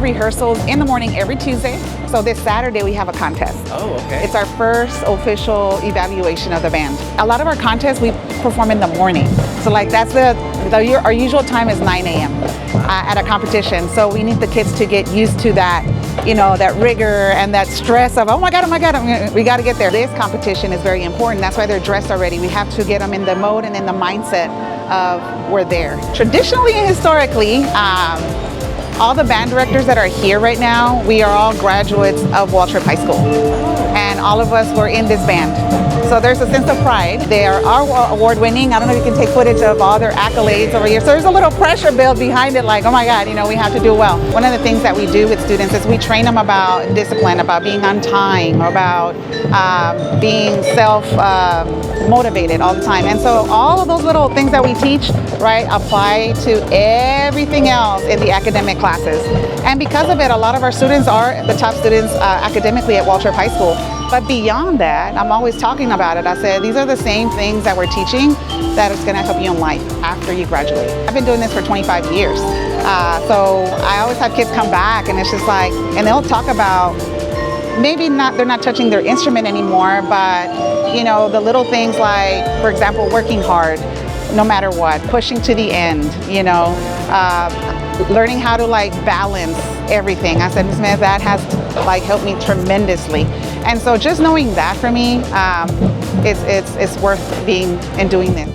rehearsals in the morning every Tuesday. So this Saturday we have a contest. Oh, okay. It's our first official evaluation of the band. A lot of our contests we perform in the morning. So like that's our usual time is 9 a.m. At a competition. So we need the kids to get used to that, that rigor and that stress of, oh my God, we got to get there. This competition is very important. That's why they're dressed already. We have to get them in the mode and in the mindset of we're there. Traditionally and historically, all the band directors that are here right now, we are all graduates of Waltrip High School. And all of us were in this band. So there's a sense of pride. They are award winning. I don't know if you can take footage of all their accolades over here. So there's a little pressure built behind it, like, oh my God, we have to do well. One of the things that we do with students is we train them about discipline, about being on time, about being self-motivated all the time. And so all of those little things that we teach, right, apply to everything else in the academic classes. And because of it, a lot of our students are the top students academically at Waltrip High School. But beyond that, I'm always talking about it. I said, these are the same things that we're teaching that is going to help you in life after you graduate. I've been doing this for 25 years. So I always have kids come back and it's just like, and they'll talk about, they're not touching their instrument anymore, but the little things like, for example, working hard, no matter what, pushing to the end, learning how to balance everything. I said, Ms. Smith, that has helped me tremendously. And so just knowing that for me, it's worth being and doing this.